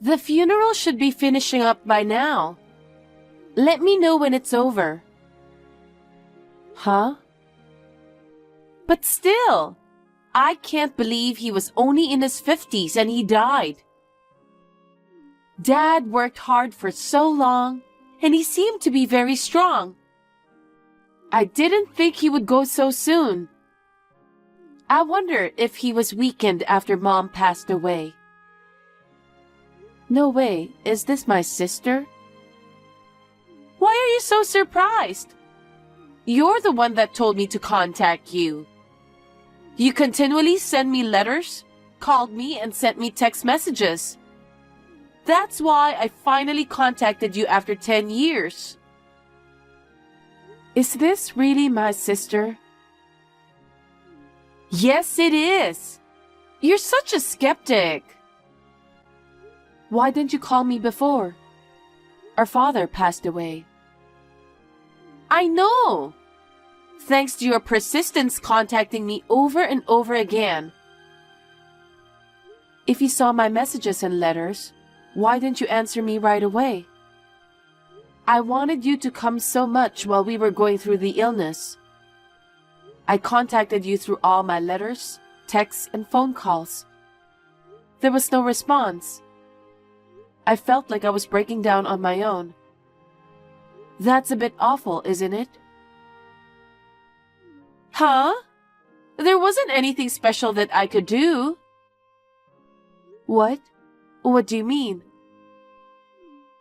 The funeral should be finishing up by now. Let me know when it's over. Huh? But still, I can't believe he was only in his 50s and he died. Dad worked hard for so long, and he seemed to be very strong. I didn't think he would go so soon. I wonder if he was weakened after Mom passed away. No way, is this my sister? Why are you so surprised? You're the one that told me to contact you. You continually send me letters, called me, and sent me text messages. That's why I finally contacted you after 10 years. Is this really my sister? Yes, it is. You're such a skeptic. Why didn't you call me before? Our father passed away. I know. Thanks to your persistence contacting me over and over again. If you saw my messages and letters, why didn't you answer me right away? I wanted you to come so much while we were going through the illness. I contacted you through all my letters, texts, and phone calls. There was no response. I felt like I was breaking down on my own. That's a bit awful, isn't it? Huh? There wasn't anything special that I could do. What? What do you mean?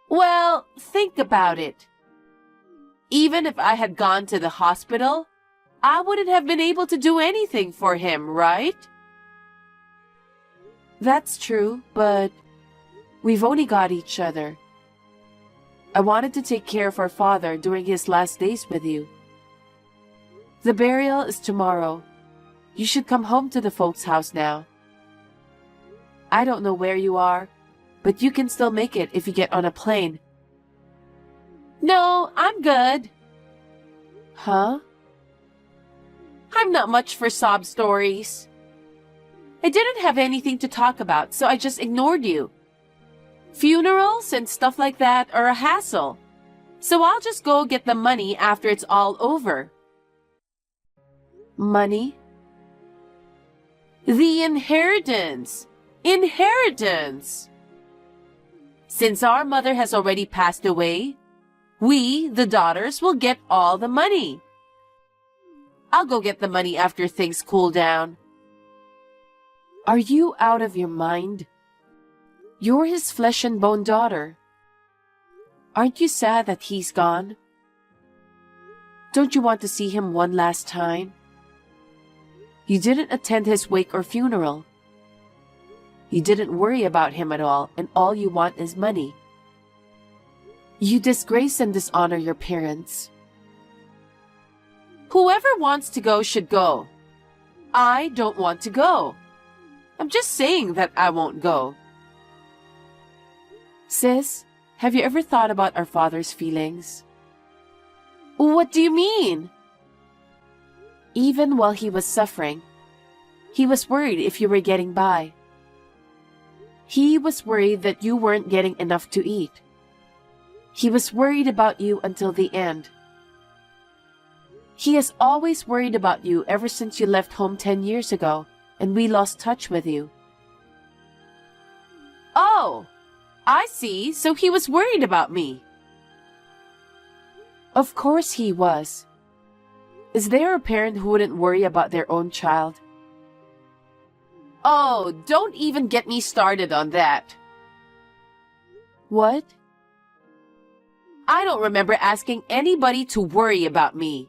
Well, think about it. Even if I had gone to the hospital, I wouldn't have been able to do anything for him, right? That's true, but we've only got each other. I wanted to take care of our father during his last days with you. The burial is tomorrow. You should come home to the folks' house now. I don't know where you are, but you can still make it if you get on a plane. No, I'm good. Huh? I'm not much for sob stories. I didn't have anything to talk about, so I just ignored you. Funerals and stuff like that are a hassle, so I'll just go get the money after it's all over. Money? The inheritance! Inheritance! Since our mother has already passed away, we, the daughters, will get all the money. I'll go get the money after things cool down. Are you out of your mind? You're his flesh and bone daughter. Aren't you sad that he's gone? Don't you want to see him one last time? You didn't attend his wake or funeral. You didn't worry about him at all, and all you want is money. You disgrace and dishonor your parents. Whoever wants to go should go. I don't want to go. I'm just saying that I won't go. Sis, have you ever thought about our father's feelings? What do you mean? Even while he was suffering, he was worried if you were getting by. He was worried that you weren't getting enough to eat. He was worried about you until the end. He has always worried about you ever since you left home 10 years ago and we lost touch with you. Oh, I see. So he was worried about me. Of course he was. Is there a parent who wouldn't worry about their own child? Oh, don't even get me started on that. What? I don't remember asking anybody to worry about me.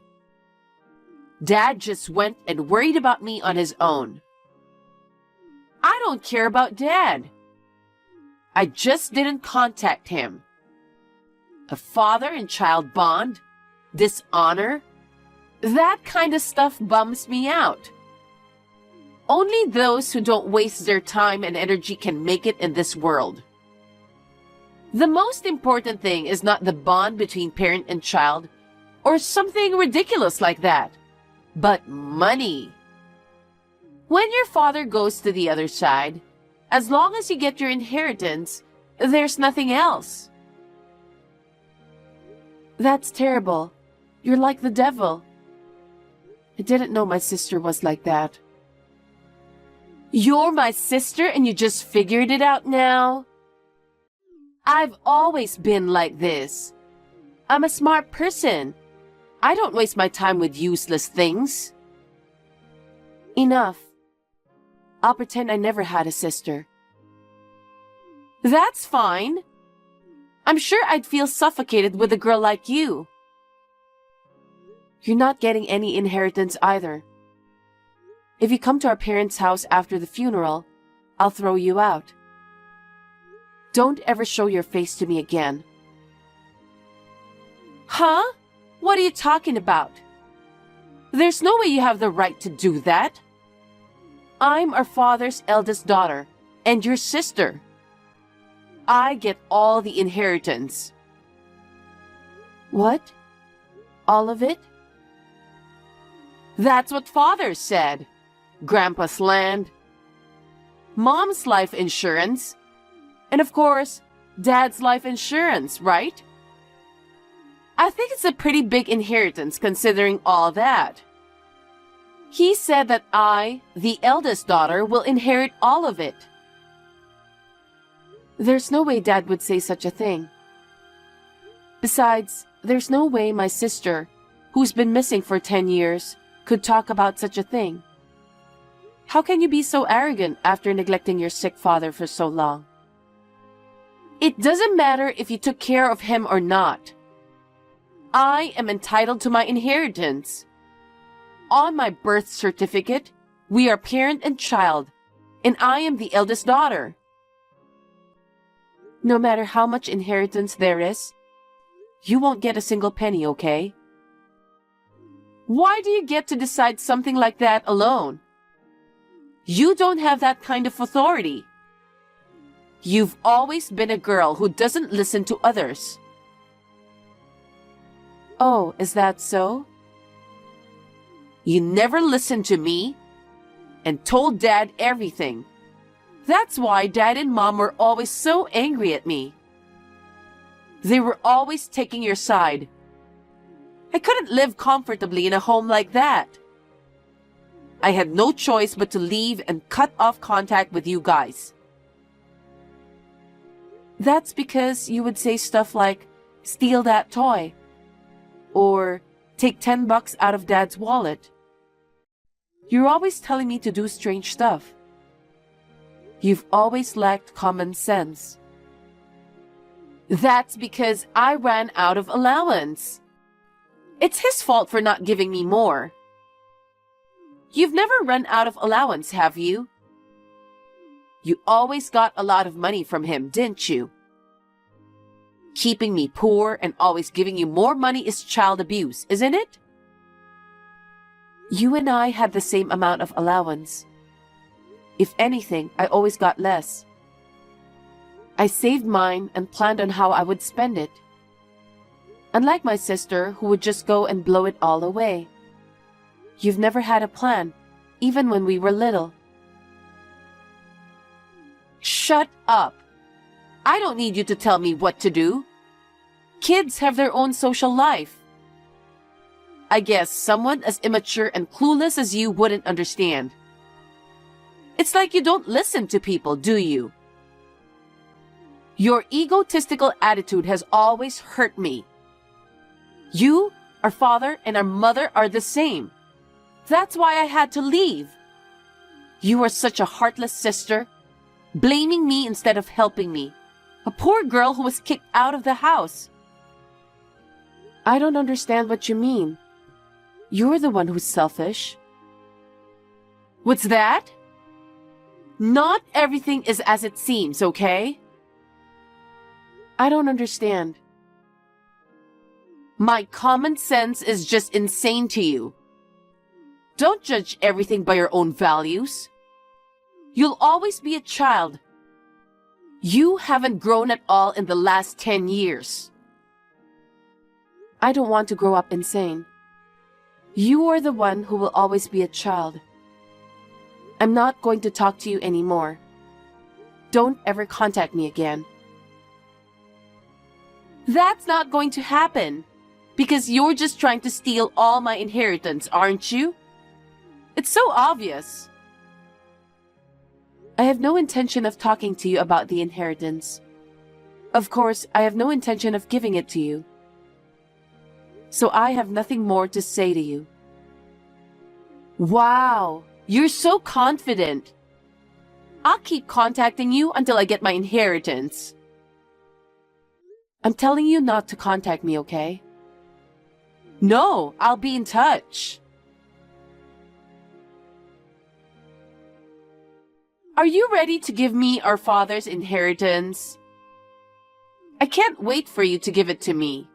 Dad just went and worried about me on his own. I don't care about Dad. I just didn't contact him. A father and child bond? Dishonor? That kind of stuff bums me out. Only those who don't waste their time and energy can make it in this world. The most important thing is not the bond between parent and child or something ridiculous like that, but money. When your father goes to the other side, as long as you get your inheritance, there's nothing else. That's terrible. You're like the devil. I didn't know my sister was like that. You're my sister and you just figured it out now? I've always been like this. I'm a smart person. I don't waste my time with useless things. Enough. I'll pretend I never had a sister. That's fine. I'm sure I'd feel suffocated with a girl like you. You're not getting any inheritance either. If you come to our parents' house after the funeral, I'll throw you out. Don't ever show your face to me again. Huh? What are you talking about? There's no way you have the right to do that. I'm our father's eldest daughter, and your sister. I get all the inheritance. What? All of it? That's what Father said. Grandpa's land, Mom's life insurance, and of course, Dad's life insurance, right? I think it's a pretty big inheritance considering all that. He said that I, the eldest daughter, will inherit all of it. There's no way Dad would say such a thing. Besides, there's no way my sister, who's been missing for 10 years, could talk about such a thing. How can you be so arrogant after neglecting your sick father for so long? It doesn't matter if you took care of him or not. I am entitled to my inheritance. On my birth certificate, we are parent and child, and I am the eldest daughter. No matter how much inheritance there is, you won't get a single penny, okay? Why do you get to decide something like that alone? You don't have that kind of authority. You've always been a girl who doesn't listen to others. Oh, is that so? You never listened to me and told Dad everything. That's why Dad and Mom were always so angry at me. They were always taking your side. I couldn't live comfortably in a home like that. I had no choice but to leave and cut off contact with you guys. That's because you would say stuff like, steal that toy, or take $10 out of Dad's wallet. You're always telling me to do strange stuff. You've always lacked common sense. That's because I ran out of allowance. It's his fault for not giving me more. You've never run out of allowance, have you? You always got a lot of money from him, didn't you? Keeping me poor and always giving you more money is child abuse, isn't it? You and I had the same amount of allowance. If anything, I always got less. I saved mine and planned on how I would spend it. Unlike my sister, who would just go and blow it all away. You've never had a plan, even when we were little. Shut up! I don't need you to tell me what to do. Kids have their own social life. I guess someone as immature and clueless as you wouldn't understand. It's like you don't listen to people, do you? Your egotistical attitude has always hurt me. You, our father, and our mother are the same. That's why I had to leave. You are such a heartless sister, blaming me instead of helping me. A poor girl who was kicked out of the house. I don't understand what you mean. You're the one who's selfish. What's that? Not everything is as it seems, okay? I don't understand. My common sense is just insane to you. Don't judge everything by your own values. You'll always be a child. You haven't grown at all in the last 10 years. I don't want to grow up insane. You are the one who will always be a child. I'm not going to talk to you anymore. Don't ever contact me again. That's not going to happen. Because you're just trying to steal all my inheritance, aren't you? It's so obvious. I have no intention of talking to you about the inheritance. Of course, I have no intention of giving it to you. So I have nothing more to say to you. Wow, you're so confident. I'll keep contacting you until I get my inheritance. I'm telling you not to contact me, okay? No, I'll be in touch. Are you ready to give me our father's inheritance? I can't wait for you to give it to me.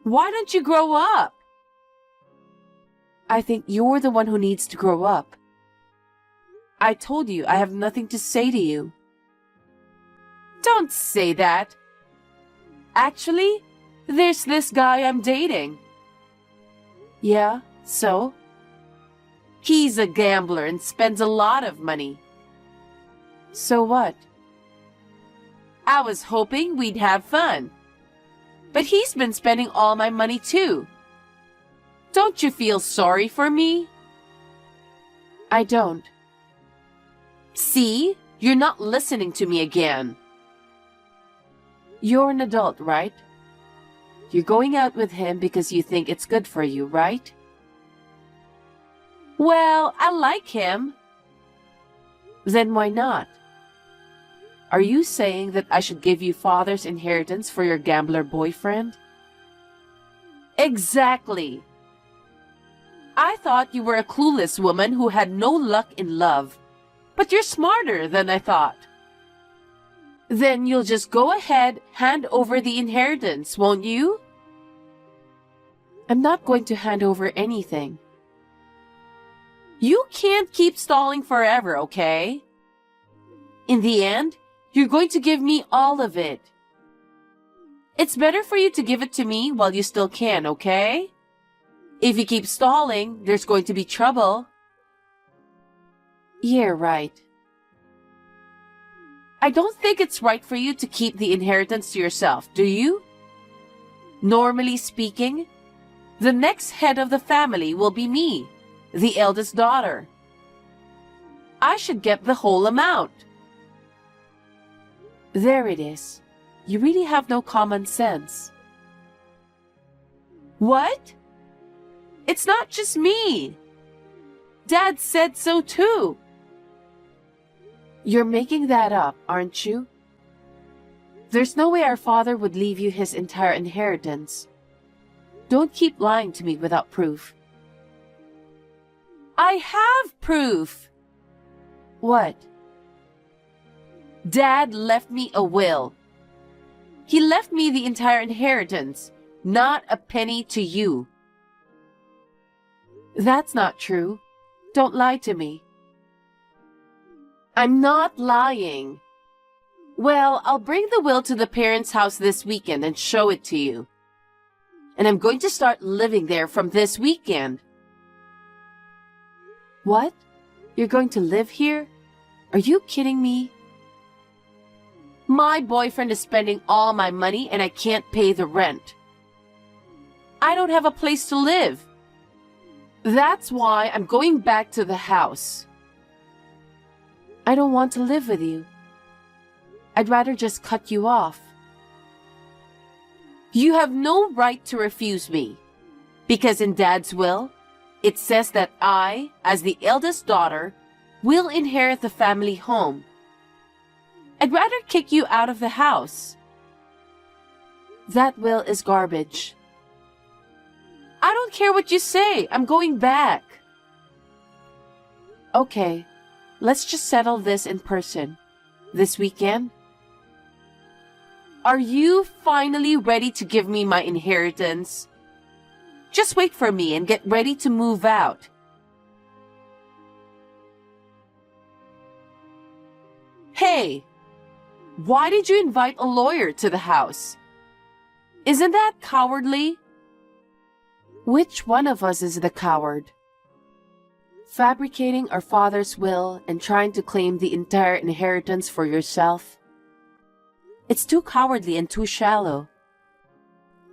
Why don't you grow up? I think you're the one who needs to grow up. I told you I have nothing to say to you. Don't say that. Actually, there's this guy I'm dating. Yeah, so? He's a gambler and spends a lot of money. So what? I was hoping we'd have fun. But he's been spending all my money too. Don't you feel sorry for me? I don't. See? You're not listening to me again. You're an adult, right? You're going out with him because you think it's good for you, right? Well, I like him. Then why not? Are you saying that I should give you father's inheritance for your gambler boyfriend? Exactly. I thought you were a clueless woman who had no luck in love. But you're smarter than I thought. Then you'll just go ahead, hand over the inheritance, won't you? I'm not going to hand over anything. You can't keep stalling forever, okay? In the end, you're going to give me all of it. It's better for you to give it to me while you still can, okay? If you keep stalling, there's going to be trouble. Yeah, right. I don't think it's right for you to keep the inheritance to yourself, do you? Normally speaking, the next head of the family will be me, the eldest daughter. I should get the whole amount. There it is. You really have no common sense. What? It's not just me. Dad said so too. You're making that up, aren't you? There's no way our father would leave you his entire inheritance. Don't keep lying to me without proof. I have proof. What? Dad left me a will. He left me the entire inheritance, not a penny to you. That's not true. Don't lie to me. I'm not lying. Well, I'll bring the will to the parents' house this weekend and show it to you. And I'm going to start living there from this weekend. What? You're going to live here? Are you kidding me? My boyfriend is spending all my money and I can't pay the rent. I don't have a place to live. That's why I'm going back to the house. I don't want to live with you. I'd rather just cut you off. You have no right to refuse me, because in Dad's will, it says that I, as the eldest daughter, will inherit the family home. I'd rather kick you out of the house. That will is garbage. I don't care what you say. I'm going back. Okay, let's just settle this in person. This weekend? Are you finally ready to give me my inheritance? Just wait for me and get ready to move out. Hey, why did you invite a lawyer to the house? Isn't that cowardly? Which one of us is the coward? Fabricating our father's will and trying to claim the entire inheritance for yourself? It's too cowardly and too shallow.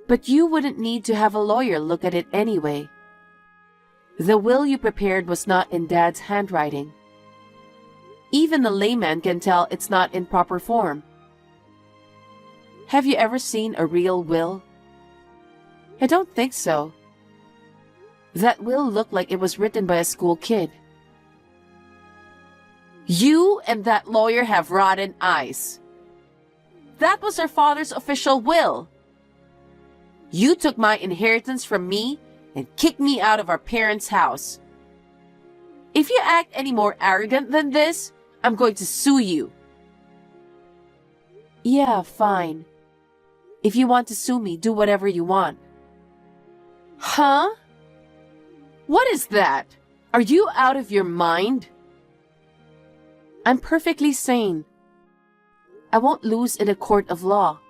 But you wouldn't need to have a lawyer look at it anyway. The will you prepared was not in Dad's handwriting. Even a layman can tell it's not in proper form. Have you ever seen a real will? I don't think so. That will looked like it was written by a school kid. You and that lawyer have rotten eyes. That was our father's official will. You took my inheritance from me and kicked me out of our parents' house. If you act any more arrogant than this, I'm going to sue you. Yeah, fine. If you want to sue me, do whatever you want. Huh? What is that? Are you out of your mind? I'm perfectly sane. I won't lose in a court of law.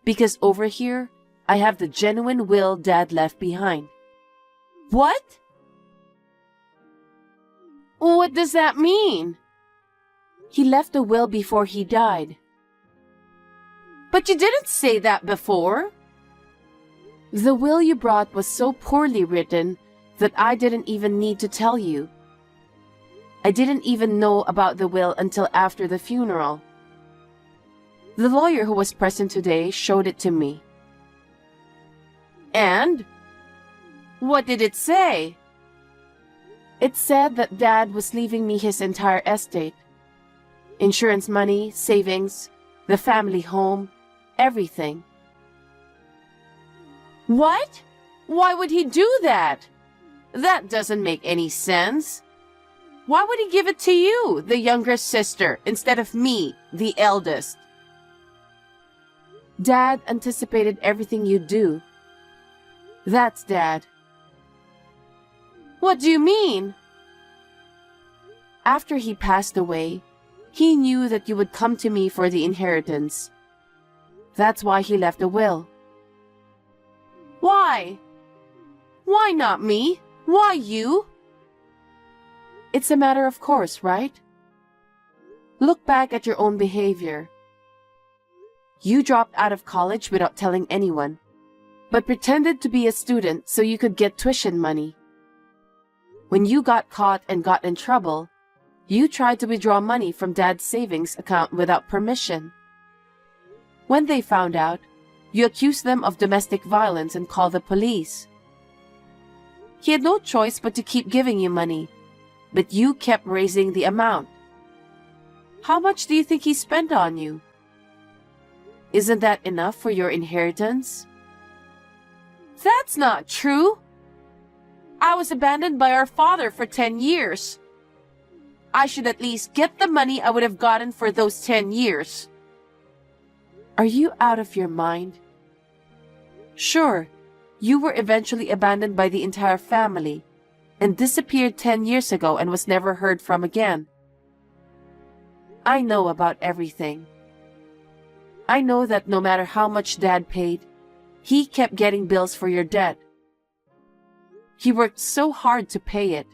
Because over here, I have the genuine will Dad left behind. What? What does that mean? He left a will before he died. But you didn't say that before. The will you brought was so poorly written that I didn't even need to tell you. I didn't even know about the will until after the funeral. The lawyer who was present today showed it to me. And? What did it say? It said that Dad was leaving me his entire estate. Insurance money, savings, the family home, everything. What? Why would he do that? That doesn't make any sense. Why would he give it to you, the younger sister, instead of me, the eldest? Dad anticipated everything you'd do. That's Dad. What do you mean? After he passed away, he knew that you would come to me for the inheritance. That's why he left a will. Why? Why not me? Why you? It's a matter of course, right? Look back at your own behavior. You dropped out of college without telling anyone, but pretended to be a student so you could get tuition money. When you got caught and got in trouble, you tried to withdraw money from Dad's savings account without permission. When they found out, you accused them of domestic violence and called the police. He had no choice but to keep giving you money, but you kept raising the amount. How much do you think he spent on you? Isn't that enough for your inheritance? That's not true. I was abandoned by our father for 10 years. I should at least get the money I would have gotten for those 10 years. Are you out of your mind? Sure, you were eventually abandoned by the entire family and disappeared 10 years ago and was never heard from again. I know about everything. I know that no matter how much Dad paid, he kept getting bills for your debt. He worked so hard to pay it.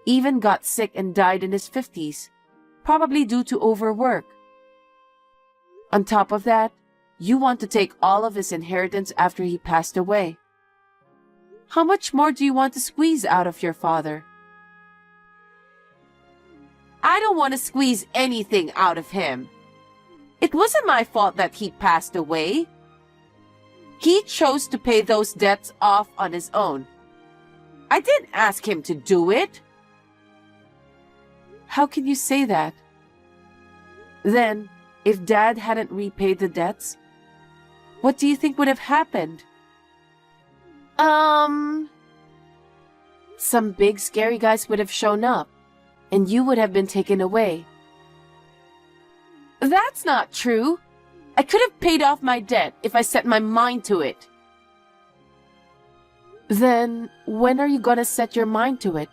Even got sick and died in his 50s, probably due to overwork. On top of that, you want to take all of his inheritance after he passed away. How much more do you want to squeeze out of your father? I don't want to squeeze anything out of him. It wasn't my fault that he passed away. He chose to pay those debts off on his own. I didn't ask him to do it. How can you say that? Then, if Dad hadn't repaid the debts, what do you think would have happened? Some big scary guys would have shown up, and you would have been taken away. That's not true. I could have paid off my debt if I set my mind to it. Then, when are you gonna set your mind to it?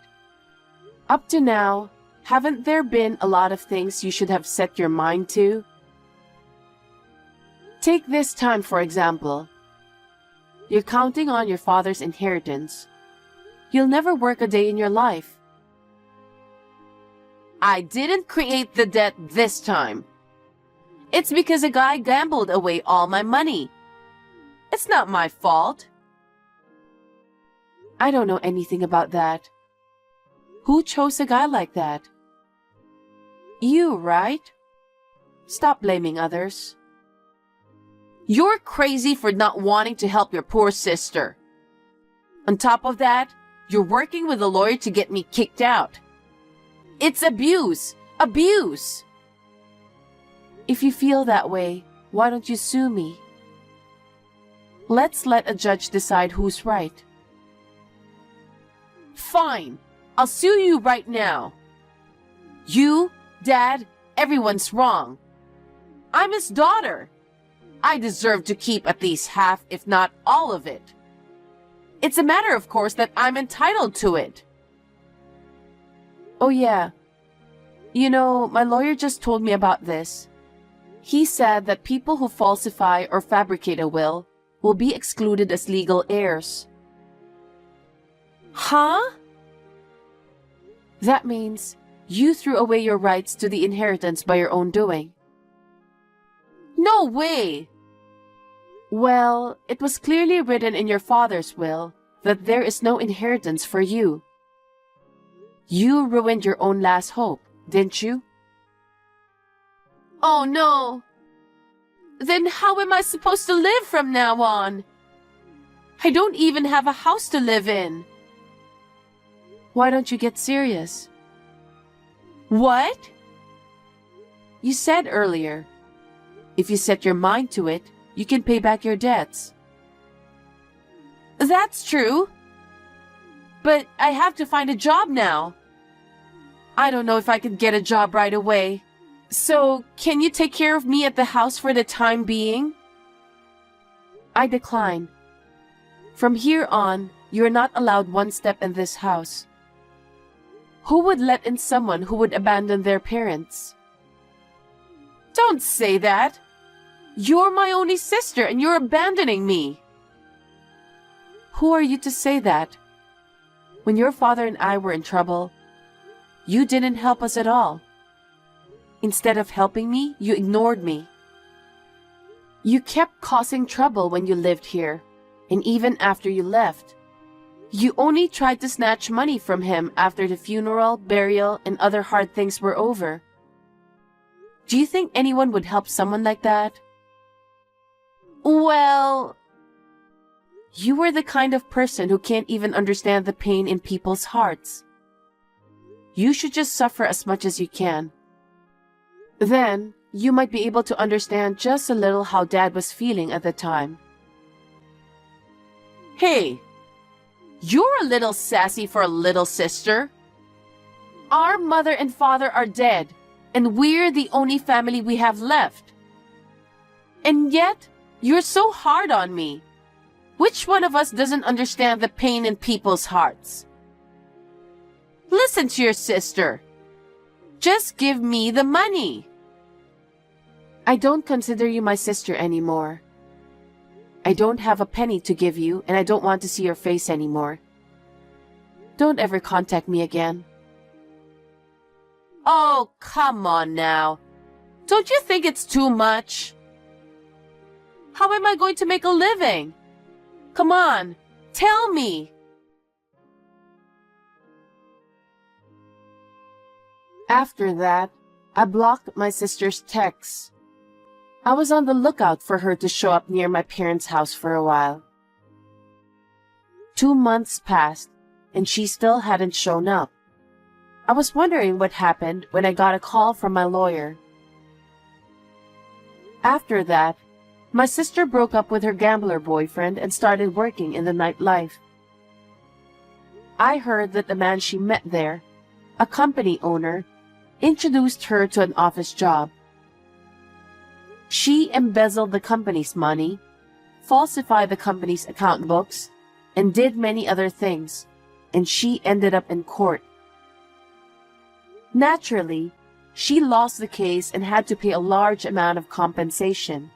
Up to now, haven't there been a lot of things you should have set your mind to? Take this time, for example. You're counting on your father's inheritance. You'll never work a day in your life. I didn't create the debt this time. It's because a guy gambled away all my money. It's not my fault. I don't know anything about that. Who chose a guy like that? You, right? Stop blaming others. You're crazy for not wanting to help your poor sister. On top of that, you're working with a lawyer to get me kicked out. It's abuse! Abuse! If you feel that way, why don't you sue me? Let's let a judge decide who's right. Fine, I'll sue you right now. You, Dad, everyone's wrong. I'm his daughter. I deserve to keep at least half, if not all of it. It's a matter of course that I'm entitled to it. Oh yeah. You know, my lawyer just told me about this. He said that people who falsify or fabricate a will be excluded as legal heirs. Huh? That means you threw away your rights to the inheritance by your own doing. No way! Well, it was clearly written in your father's will that there is no inheritance for you. You ruined your own last hope, didn't you? Oh no! Then how am I supposed to live from now on? I don't even have a house to live in. Why don't you get serious? What? You said earlier, if you set your mind to it, you can pay back your debts. That's true. But I have to find a job now. I don't know if I can get a job right away. So, can you take care of me at the house for the time being? I decline. From here on, you are not allowed one step in this house. Who would let in someone who would abandon their parents? Don't say that. You're my only sister and you're abandoning me. Who are you to say that? When your father and I were in trouble, you didn't help us at all. Instead of helping me, you ignored me. You kept causing trouble when you lived here, and even after you left. You only tried to snatch money from him after the funeral, burial, and other hard things were over. Do you think anyone would help someone like that? Well, you were the kind of person who can't even understand the pain in people's hearts. You should just suffer as much as you can. Then, you might be able to understand just a little how Dad was feeling at the time. Hey, you're a little sassy for a little sister. Our mother and father are dead, and we're the only family we have left. And yet, you're so hard on me. Which one of us doesn't understand the pain in people's hearts? Listen to your sister. Just give me the money. I don't consider you my sister anymore. I don't have a penny to give you, and I don't want to see your face anymore. Don't ever contact me again. Oh, come on now. Don't you think it's too much? How am I going to make a living? Come on, tell me. After that, I blocked my sister's texts. I was on the lookout for her to show up near my parents' house for a while. 2 months passed, and she still hadn't shown up. I was wondering what happened when I got a call from my lawyer. After that, my sister broke up with her gambler boyfriend and started working in the nightlife. I heard that the man she met there, a company owner, introduced her to an office job. She embezzled the company's money, falsified the company's account books, and did many other things, and she ended up in court. Naturally, she lost the case and had to pay a large amount of compensation.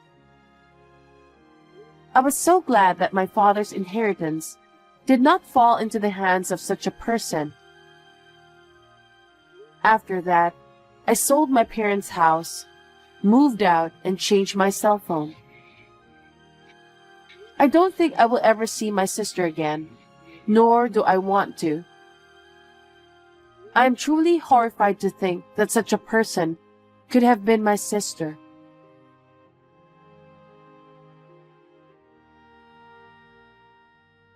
I was so glad that my father's inheritance did not fall into the hands of such a person. After that, I sold my parents' house, moved out, and changed my cell phone. I don't think I will ever see my sister again, nor do I want to. I am truly horrified to think that such a person could have been my sister.